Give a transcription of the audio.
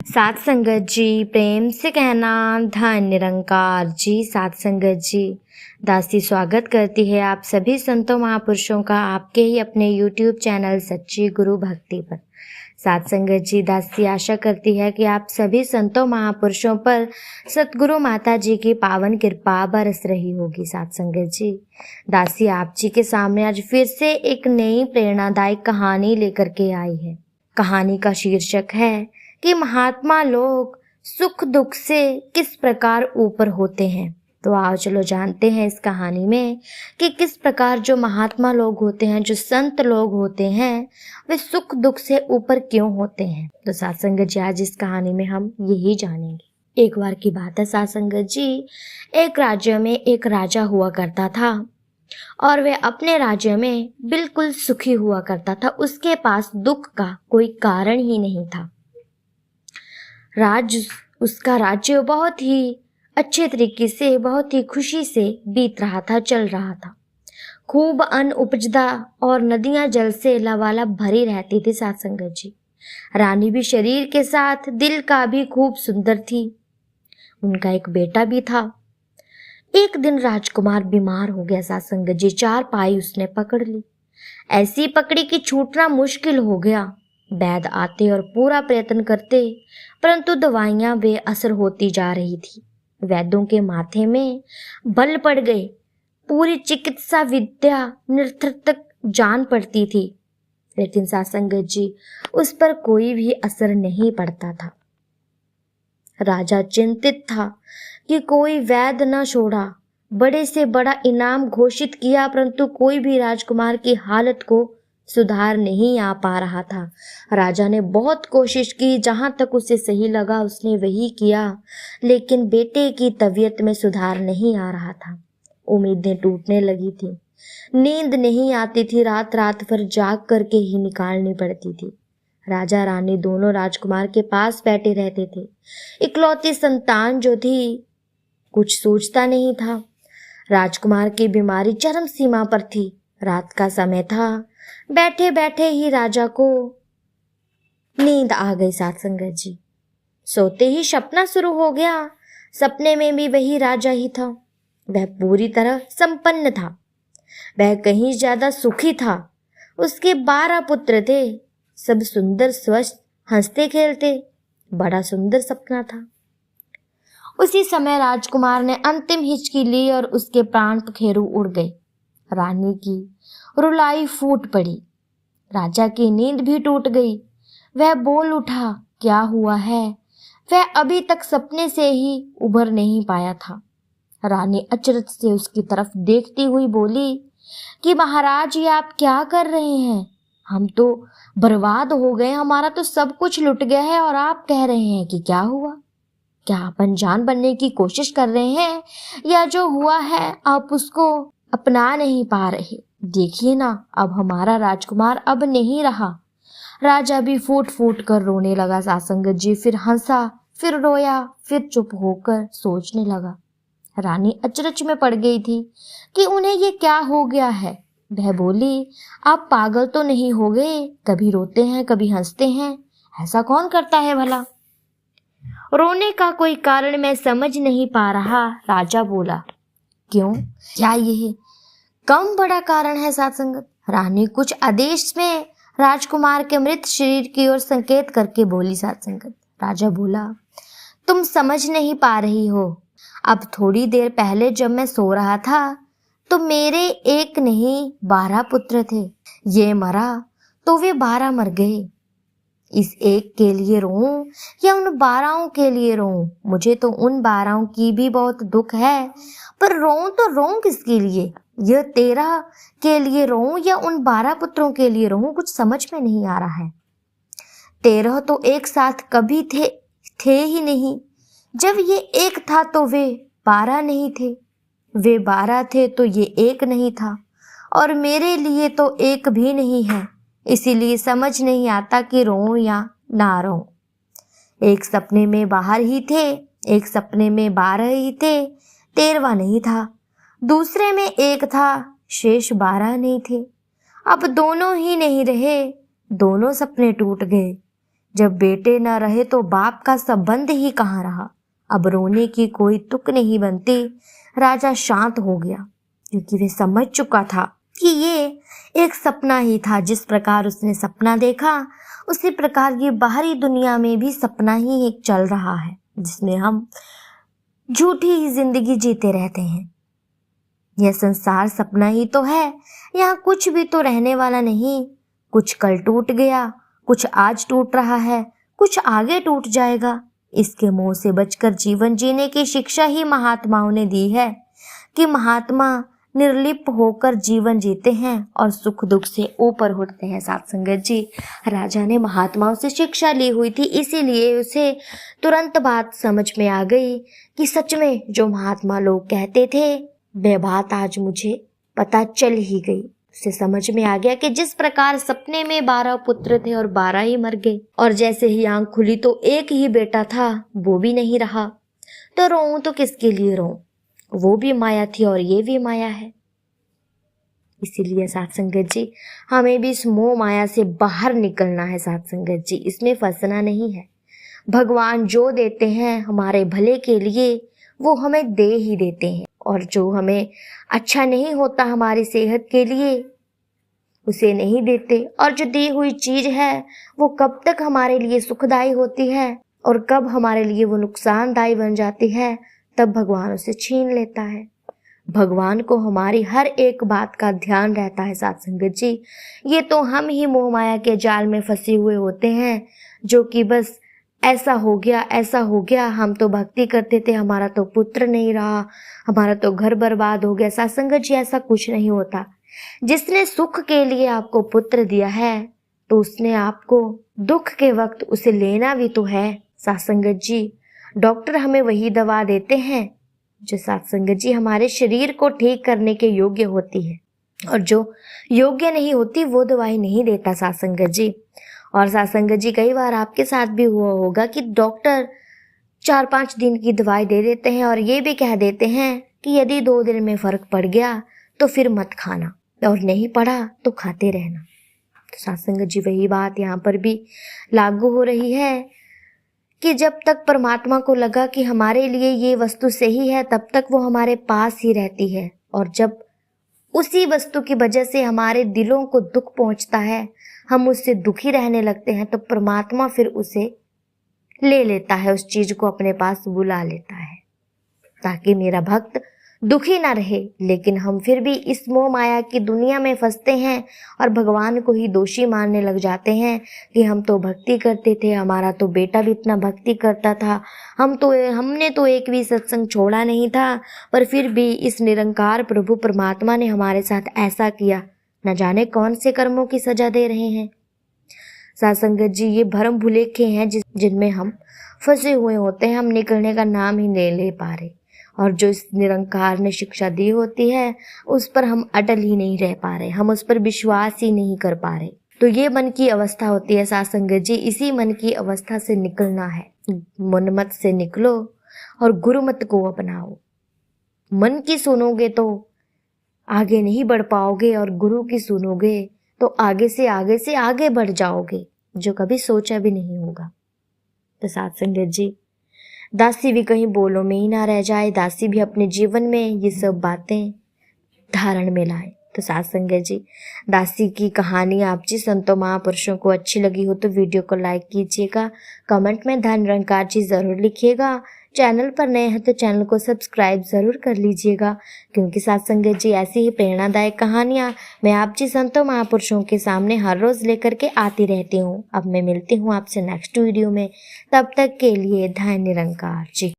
सात संगत जी, प्रेम से कहना धन निरंकार जी। सात संगत जी, दासी स्वागत करती है आप सभी संतों महापुरुषों का आपके ही अपने YouTube चैनल सच्ची गुरु भक्ति पर। सात संगत जी, दासी आशा करती है कि आप सभी संतों महापुरुषों पर सतगुरु माता जी की पावन कृपा बरस रही होगी। सात संगत जी, दासी आप जी के सामने आज फिर से एक नई प्रेरणादायक कहानी लेकर के आई है। कहानी का शीर्षक है कि महात्मा लोग सुख दुख से किस प्रकार ऊपर होते हैं। तो आओ चलो जानते हैं इस कहानी में कि किस प्रकार जो महात्मा लोग होते हैं, जो संत लोग होते हैं, वे सुख दुख से ऊपर क्यों होते हैं। तो सात संगत जी, आज इस कहानी में हम यही जानेंगे। एक बार की बात है सात संगत जी, एक राज्य में एक राजा हुआ करता था और वह अपने राज्य में बिल्कुल सुखी हुआ करता था। उसके पास दुख का कोई कारण ही नहीं था। उसका राज्य बहुत ही अच्छे तरीके से, बहुत ही खुशी से बीत रहा था, चल रहा था। खूब अन्न उपजता और नदियां जल से लबालब भरी रहती थी। सात संगत जी, रानी भी शरीर के साथ दिल का भी खूब सुंदर थी। उनका एक बेटा भी था। एक दिन राजकुमार बीमार हो गया। सात संगत जी, चारपाई उसने पकड़ ली। ऐसी पकड़ी कि छूटना मुश्किल हो गया। वैद्य आते और पूरा प्रयत्न करते, परंतु दवाइयां बेअसर होती जा रही थी। वैद्यों के माथे में बल पड़ गए। पूरी चिकित्सा विद्या निरर्थक जान पड़ती थी, लेकिन सात संगत जी, उस पर कोई भी असर नहीं पड़ता था। राजा चिंतित था कि कोई वैद्य न छोड़ा। बड़े से बड़ा इनाम घोषित किया, परंतु कोई भी राजकुमार की हालत को सुधार नहीं आ पा रहा था। राजा ने बहुत कोशिश की, जहां तक उसे सही लगा उसने वही किया, लेकिन बेटे की तबीयत में सुधार नहीं आ रहा था। उम्मीदें टूटने लगी थी। नींद नहीं आती थी। रात रात भर जाग करके ही निकालनी पड़ती थी। राजा रानी दोनों राजकुमार के पास बैठे रहते थे। इकलौती संतान जो थी, कुछ सोचता नहीं था। राजकुमार की बीमारी चरम सीमा पर थी। रात का समय था। बैठे बैठे ही राजा को नींद आ गई। सात संगत जी, सोते ही सपना शुरू हो गया। सपने में भी वही राजा ही था। वह पूरी तरह संपन्न था। वह कहीं ज्यादा सुखी था। उसके 12 पुत्र थे। सब सुंदर, स्वस्थ, हंसते खेलते। बड़ा सुंदर सपना था। उसी समय राजकुमार ने अंतिम हिचकी ली और उसके प्राण पखेरु उड़ गए। रानी की रुलाई फूट पड़ी। राजा की नींद भी टूट गई। वह बोल उठा, क्या हुआ है? वह अभी तक सपने से ही उभर नहीं पाया था। रानी अचरज से उसकी तरफ देखती हुई बोली कि महाराज, ये आप क्या कर रहे हैं? हम तो बर्बाद हो गए, हमारा तो सब कुछ लुट गया है और आप कह रहे हैं कि क्या हुआ? क्या आप अनजान बनने की कोशिश कर रहे हैं, या जो हुआ है आप उसको अपना नहीं पा रहे? देखिए ना, अब हमारा राजकुमार अब नहीं रहा। राजा भी फूट फूट कर रोने लगा। सात संगत जी, फिर हंसा, फिर रोया, फिर चुप होकर सोचने लगा। रानी अचरज में पड़ गई थी कि उन्हें ये क्या हो गया है। वह बोली, आप पागल तो नहीं हो गए? कभी रोते हैं, कभी हंसते हैं, ऐसा कौन करता है भला? रोने का कोई कारण मैं समझ नहीं पा रहा। राजा बोला, क्यों, क्या ये कम बड़ा कारण है? सात संगत, रानी कुछ आदेश में राजकुमार के मृत शरीर की ओर संकेत करके बोली। सात संगत, राजा बोला, तुम समझ नहीं पा रही हो। अब थोड़ी देर पहले जब मैं सो रहा था तो मेरे एक नहीं 12 पुत्र थे। ये मरा तो वे 12 मर गए। इस एक के लिए रोऊं या उन 12 के लिए रोऊं? मुझे तो उन 12 की भी बहुत दुख है, पर रोऊं तो रोऊं किसके लिए? यह 13 के लिए रोऊं या उन 12 पुत्रों के लिए रोऊं, कुछ समझ में नहीं आ रहा है। 13 तो एक साथ कभी थे ही नहीं। जब ये एक था तो वे 12 नहीं थे। वे 12 थे तो ये एक नहीं था, और मेरे लिए तो एक भी नहीं है। इसीलिए समझ नहीं आता कि रोऊं या ना रोऊं। एक सपने में बाहर ही थे, एक सपने में 12 ही थे, 13वां नहीं था। दूसरे में एक था, शेष 12 नहीं थे। अब दोनों ही नहीं रहे, दोनों सपने टूट गए। जब बेटे न रहे तो बाप का संबंध ही कहाँ रहा। अब रोने की कोई तुक नहीं बनती। राजा शांत हो गया क्योंकि वह समझ चुका था कि ये एक सपना ही था। जिस प्रकार उसने सपना देखा उसी प्रकार ये बाहरी दुनिया में भी सपना ही एक चल रहा है, जिसमें हम झूठी ही जिंदगी जीते रहते हैं। यह संसार सपना ही तो है, यहाँ कुछ भी तो रहने वाला नहीं। कुछ कल टूट गया, कुछ आज टूट रहा है, कुछ आगे टूट जाएगा। इसके मोह से बचकर जीवन जीने की शिक्षा ही महात्माओं ने दी है कि महात्मा निर्लिप्त होकर जीवन जीते हैं और सुख दुख से ऊपर उठते हैं। साथ संगत जी, राजा ने महात्माओं से शिक्षा ली हुई थी, इसीलिए उसे तुरंत बात समझ में आ गई कि सच में जो महात्मा लोग कहते थे वह बात आज मुझे पता चल ही गई। उसे समझ में आ गया कि जिस प्रकार सपने में 12 पुत्र थे और 12 ही मर गए, और जैसे ही आंख खुली तो एक ही बेटा था, वो भी नहीं रहा, तो रोऊं तो किसके लिए रोऊं? वो भी माया थी और ये भी माया है। इसीलिए साथ संगत जी, हमें भी इस मोह माया से बाहर निकलना है। साथ संगत जी, इसमें फंसना नहीं है। भगवान जो देते हैं हमारे भले के लिए वो हमें दे ही देते हैं, और जो हमें अच्छा नहीं होता हमारी सेहत के लिए उसे नहीं देते। और जो दी हुई चीज है वो कब तक हमारे लिए सुखदायी होती है और कब हमारे लिए वो नुकसानदायी बन जाती है, तब भगवान उसे छीन लेता है। भगवान को हमारी हर एक बात का ध्यान रहता है। साथ संगत जी, ये तो हम ही मोह माया के जाल में फंसे हुए होते हैं, जो कि बस ऐसा हो गया, ऐसा हो गया, हम तो भक्ति करते थे, हमारा तो पुत्र नहीं रहा, हमारा तो घर बर्बाद हो गया। साथ संगत जी, ऐसा कुछ नहीं होता। जिसने सुख के लिए आपको पुत्र दिया है तो उसने आपको दुख के वक्त उसे लेना भी तो है। साथ संगत जी, डॉक्टर हमें वही दवा देते हैं जो साथ संगत जी हमारे शरीर को ठीक करने के योग्य होती है, और जो योग्य नहीं होती वो दवाई नहीं देता। साथ संगत जी, और साथ संगत जी, कई बार आपके साथ भी हुआ होगा कि डॉक्टर 4-5 दिन की दवाई दे देते हैं और ये भी कह देते हैं कि यदि 2 दिन में फर्क पड़ गया तो फिर मत खाना, और नहीं पड़ा तो खाते रहना। तो साथ संगत जी, वही बात यहाँ पर भी लागू हो रही है कि जब तक परमात्मा को लगा कि हमारे लिए ये वस्तु सही है तब तक वो हमारे पास ही रहती है, और जब उसी वस्तु की वजह से हमारे दिलों को दुख पहुंचता है, हम उससे दुखी रहने लगते हैं, तो परमात्मा फिर उसे ले लेता है, उस चीज को अपने पास बुला लेता है ताकि मेरा भक्त दुखी ना रहे। लेकिन हम फिर भी इस मोह माया की दुनिया में फंसते हैं और भगवान को ही दोषी मानने लग जाते हैं कि हम तो भक्ति करते थे, हमारा तो बेटा भी इतना भक्ति करता था, हमने तो एक भी सत्संग छोड़ा नहीं था, पर फिर भी इस निरंकार प्रभु परमात्मा ने हमारे साथ ऐसा किया, न जाने कौन से कर्मों की सजा दे रहे हैं। साथ संगत जी, ये भरम भुलेखे हैं जिनमें हम फंसे हुए होते हैं, हम निकलने का नाम ही नहीं ले पा रहे, और जो इस निरंकार ने शिक्षा दी होती है उस पर हम अटल ही नहीं रह पा रहे, हम उस पर विश्वास ही नहीं कर पा रहे। तो ये मन की अवस्था होती है। साथ संगत जी, इसी मन की अवस्था से निकलना है। मनमत से निकलो और गुरुमत को अपनाओ। मन की सुनोगे तो आगे नहीं बढ़ पाओगे, और गुरु की सुनोगे तो आगे से आगे बढ़ जाओगे, जो कभी सोचा भी नहीं होगा। तो साथ संगत जी, दासी भी कहीं बोलों में ही ना रह जाए, दासी भी अपने जीवन में ये सब बातें धारण में लाए। तो साथ संगत जी, दासी की कहानी आप जी संतों महापुरुषों को अच्छी लगी हो तो वीडियो को लाइक कीजिएगा, कमेंट में धन निरंकार जी जरूर लिखिएगा। चैनल पर नए हैं तो चैनल को सब्सक्राइब जरूर कर लीजिएगा, क्योंकि साथ संगत जी ऐसी ही प्रेरणादायक कहानियाँ मैं आप जी संतों महापुरुषों के सामने हर रोज लेकर के आती रहती हूँ। अब मैं मिलती हूँ आपसे नेक्स्ट वीडियो में, तब तक के लिए धन निरंकार जी।